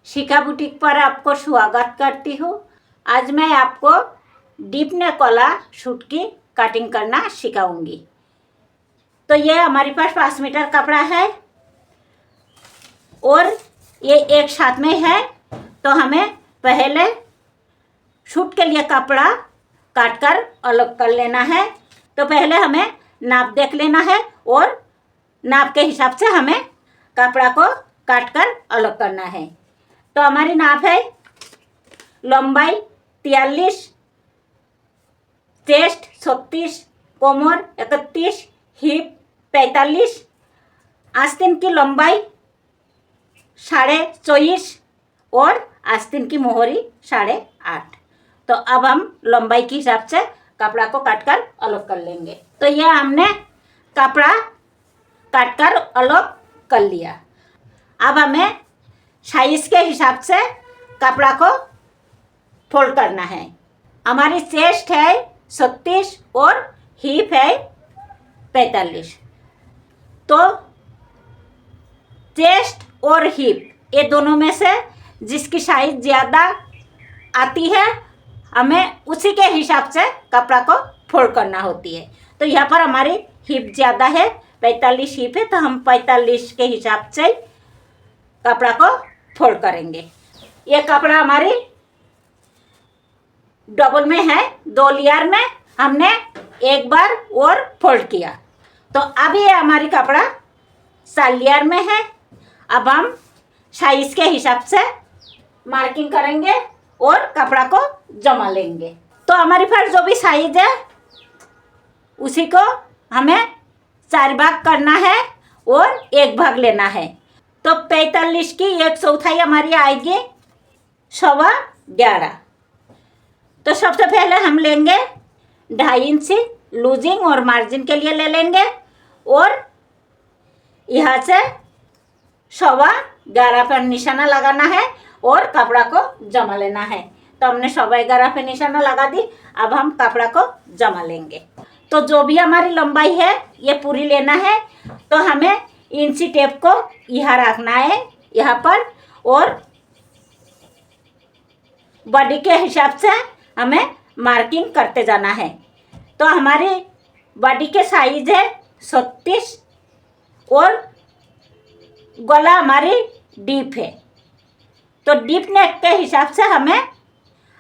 शिखा boutique पर आपको स्वागत करती हूँ। आज मैं आपको डीप नेक वाला सूट की कटिंग करना सिखाऊंगी। तो ये हमारे पास 5 मीटर कपड़ा है और ये एक साथ में है। तो हमें पहले सूट के लिए कपड़ा काट कर अलग कर लेना है। तो पहले हमें नाप देख लेना है और नाप के हिसाब से हमें कपड़ा को काट कर अलग करना है। तो हमारी नाप है लंबाई 43, चेस्ट 36, कोमर 31, हिप 45, आस्तीन की लंबाई 24.5 और आस्तीन की मोहरी 8.5। तो अब हम लंबाई के हिसाब से कपड़ा को काटकर अलग कर लेंगे। तो यह हमने कपड़ा काटकर अलग कर लिया। अब हमें साइज के हिसाब से कपड़ा को फोल्ड करना है। हमारी चेस्ट है 36 और हिप है 45। तो चेस्ट और हिप ये दोनों में से जिसकी साइज ज़्यादा आती है हमें उसी के हिसाब से कपड़ा को फोल्ड करना होती है। तो यहाँ पर हमारी हिप ज़्यादा है, 45 हिप है, तो हम 45 के हिसाब से कपड़ा को फोल्ड करेंगे। ये कपड़ा हमारी डबल में है, 2 लेयर में हमने एक बार और फोल्ड किया। तो अब ये हमारी कपड़ा 4 लेयर में है। अब हम साइज के हिसाब से मार्किंग करेंगे और कपड़ा को जमा लेंगे। तो हमारे पास जो भी साइज है उसी को हमें 4 भाग करना है और 1 भाग लेना है। तो 45 की 1/4 हमारी आएगी 11.25। तो सबसे पहले हम लेंगे 2.5 इंच लूजिंग और मार्जिन के लिए ले लेंगे और यहाँ से 11.25 पर निशाना लगाना है और कपड़ा को जमा लेना है। तो हमने 11.25 पे निशाना लगा दी। अब हम कपड़ा को जमा लेंगे। तो जो भी हमारी लंबाई है ये पूरी लेना है। तो हमें इंची टेप को यहाँ रखना है यहाँ पर और बॉडी के हिसाब से हमें मार्किंग करते जाना है। तो हमारी बॉडी के साइज है 36 और गला हमारी डीप है। तो डीप नेक के हिसाब से हमें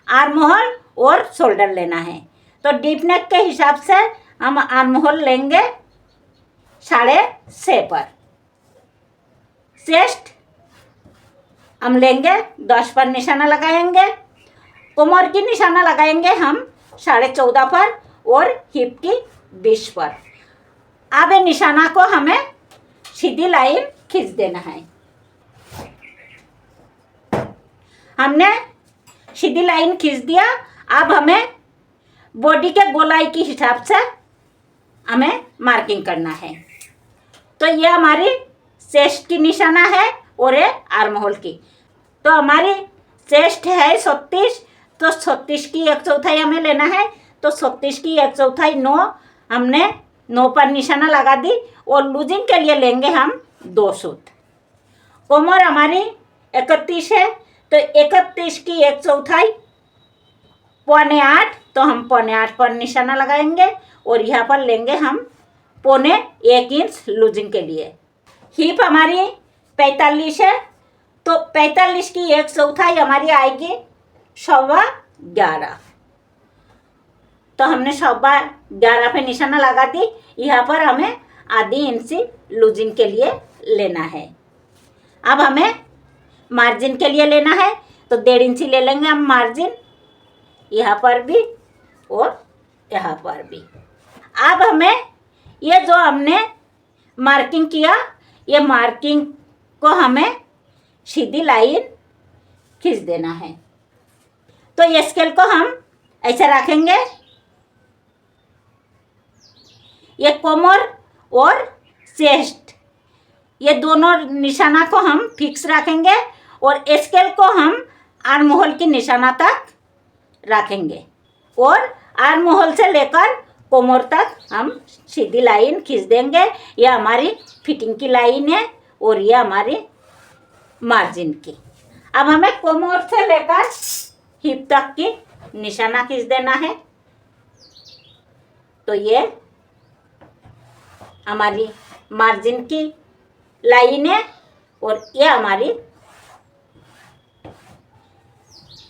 आर्म होल और शोल्डर लेना है। तो डीप नेक के हिसाब से हम आर्म होल लेंगे 6.5 पर। चेस्ट हम लेंगे 10 पर निशाना लगाएंगे। कोमर की निशाना लगाएंगे हम 14.5 पर और हिप की 20 पर। अब ये निशाना को हमें सीधी लाइन खींच देना है। हमने सीधी लाइन खींच दिया। अब हमें बॉडी के गोलाई के हिसाब से हमें मार्किंग करना है। तो ये हमारी चेस्ट की निशाना है और ये आर्म होल की। तो हमारी चेस्ट है 36, तो 36 की 1/4 हमें लेना है। तो 36 की 1/4 9, हमने 9 पर निशाना लगा दी और लूजिंग के लिए लेंगे हम 2 सूत। कोमर हमारी 31 है, तो 31 की 1/4 8.25, तो हम 8.25 पर निशाना लगाएंगे और यहाँ पर लेंगे हम 1.25 इंच लूजिंग के लिए। हिप हमारी 45 है, तो 45 की 1/4 हमारी आएगी 11.25। तो हमने 11.25 पे निशाना लगा दी। यहाँ पर हमें आधी इंची लूजिंग के लिए लेना है। अब हमें मार्जिन के लिए लेना है। तो 1.5 इंची ले लेंगे हम मार्जिन, यहाँ पर भी और यहाँ पर भी। अब हमें ये जो हमने मार्किंग किया, ये मार्किंग को हमें सीधी लाइन खींच देना है। तो ये स्केल को हम ऐसे रखेंगे। ये कोमर और चेस्ट ये दोनों निशाना को हम फिक्स रखेंगे और स्केल को हम आर्म होल की निशाना तक रखेंगे और आर्म होल से लेकर कोमर तक हम सीधी लाइन खींच देंगे। यह हमारी फिटिंग की लाइन है और यह हमारी मार्जिन की। अब हमें कोमर से लेकर हिप तक की निशाना खींच देना है। तो ये हमारी मार्जिन की लाइन है और ये हमारी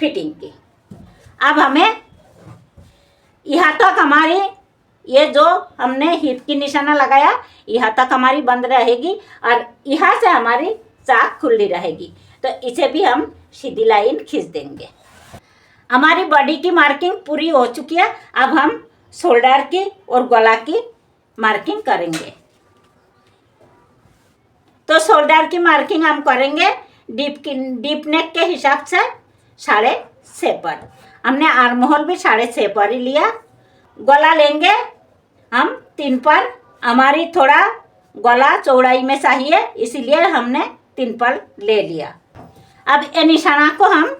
फिटिंग की। अब हमें यहाँ तक हमारी ये जो हमने हिप की निशाना लगाया यहाँ तक हमारी बंद रहेगी और यहाँ से हमारी चाक खुली रहेगी। तो इसे भी हम सीधी लाइन खींच देंगे। हमारी बॉडी की मार्किंग पूरी हो चुकी है। अब हम शोल्डर की और गला की मार्किंग करेंगे। तो शोल्डर की मार्किंग हम करेंगे डीप नेक के हिसाब से 6.5 पर। हमने आर्म होल भी 6.5 पर ही लिया। गला लेंगे हम 3 पर। हमारी थोड़ा गला चौड़ाई में चाहिए इसीलिए हमने 3 पर ले लिया। अब ये निशाना को हम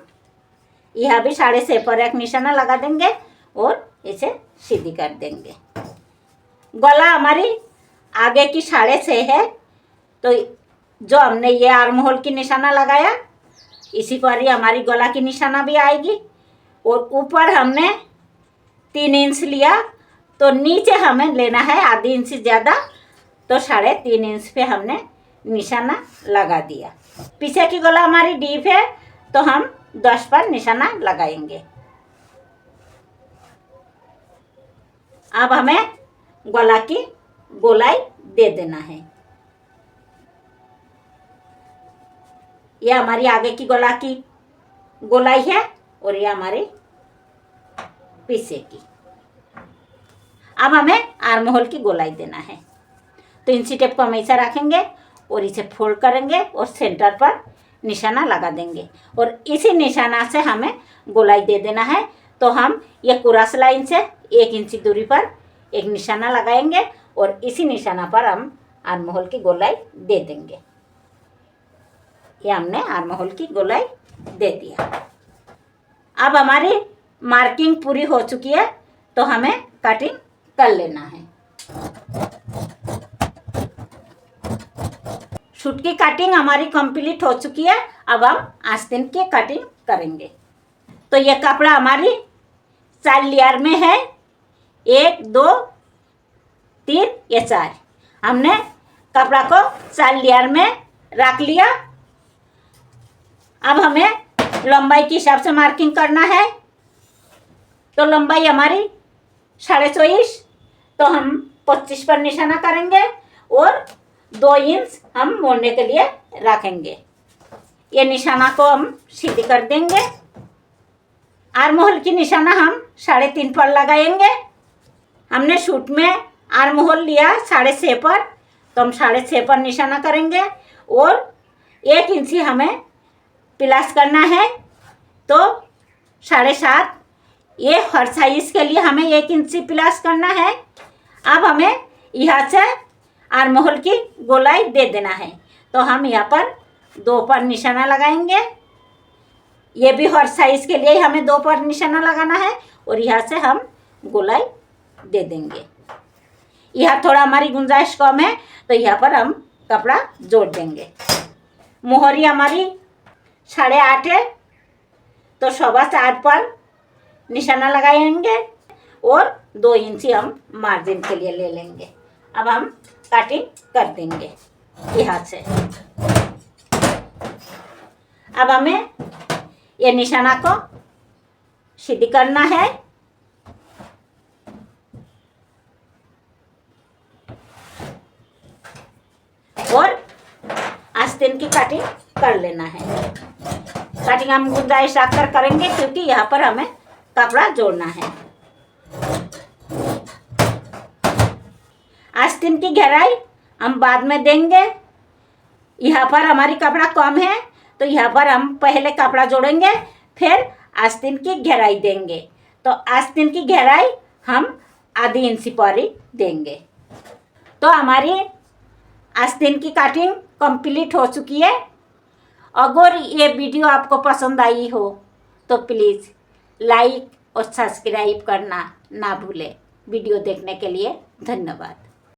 यह भी 6.5 पर एक निशाना लगा देंगे और इसे सीधी कर देंगे। गला हमारी आगे की 6.5 है तो जो हमने ये आर्म होल की निशाना लगाया इसी पर ही हमारी गला की निशाना भी आएगी। और ऊपर हमने 3 इंच लिया तो नीचे हमें लेना है आधी इंच ज़्यादा। तो 3.5 इंच पे हमने निशाना लगा दिया। पीछे की गला हमारी डीप है तो हम 10 पर निशाना लगाएंगे। अब हमें गला की गोलाई दे देना है। यह हमारी आगे की गला की गोलाई है और यह हमारी पीछे की। अब हमें आर्म होल की गोलाई देना है। तो इंची टेप को हम ऐसा रखेंगे और इसे फोल्ड करेंगे और सेंटर पर निशाना लगा देंगे और इसी निशाना से हमें गोलाई दे देना है। तो हम ये क्रॉस लाइन से 1 इंची दूरी पर एक निशाना लगाएंगे और इसी निशाना पर हम आर्म होल की गोलाई दे देंगे। ये हमने आर्म होल की गोलाई दे दिया। अब हमारी मार्किंग पूरी हो चुकी है तो हमें कटिंग कर लेना है। सूट की कटिंग हमारी कंप्लीट हो चुकी है। अब हम आस्तीन की कटिंग करेंगे। तो ये कपड़ा हमारी 4 लेयर में है। 1 2 3 ये 4। हमने कपड़ा को 4 लेयर में रख लिया। अब हमें लंबाई के हिसाब से मार्किंग करना है। तो लंबाई हमारी 24.5 तो हम 25 पर निशाना करेंगे और 2 इंच हम मोड़ने के लिए रखेंगे। ये निशाना को हम सीधी कर देंगे। आर्म होल की निशाना हम 3.5 पर लगाएंगे। हमने सूट में आर्म होल लिया 6.5 पर तो हम 6.5 पर निशाना करेंगे और 1 इंची हमें प्लस करना है। तो 7.5 ये हर साइज के लिए हमें 1 इंची प्लस करना है। अब हमें यहाँ से आर्म होल की गोलाई दे देना है। तो हम यहाँ पर 2 पर निशाना लगाएंगे। ये भी हर साइज के लिए हमें 2 पर निशाना लगाना है और यहाँ से हम गोलाई दे देंगे। यहाँ थोड़ा हमारी गुंजाइश कम है तो यहाँ पर हम कपड़ा जोड़ देंगे। मोहरी हमारी 8.5 है तो 4.25 पर निशाना लगाएंगे और 2 इंची हम मार्जिन के लिए ले लेंगे। अब हम कटिंग कर देंगे यहाँ से। अब हमें ये निशाना को सीधी करना है और आस्तीन की कटिंग कर लेना है। कटिंग हम गुंजाइश रखकर करेंगे क्योंकि यहाँ पर हमें कपड़ा जोड़ना है। आस्तीन की गहराई हम बाद में देंगे। यहाँ पर हमारी कपड़ा कम है तो यहाँ पर हम पहले कपड़ा जोड़ेंगे फिर आस्तीन की गहराई देंगे। तो आस्तीन की गहराई हम आधी इंची पर ही देंगे। तो हमारी आस्तीन की कटिंग कंप्लीट हो चुकी है। अगर ये वीडियो आपको पसंद आई हो तो प्लीज़ लाइक और सब्सक्राइब करना ना भूलें। वीडियो देखने के लिए धन्यवाद।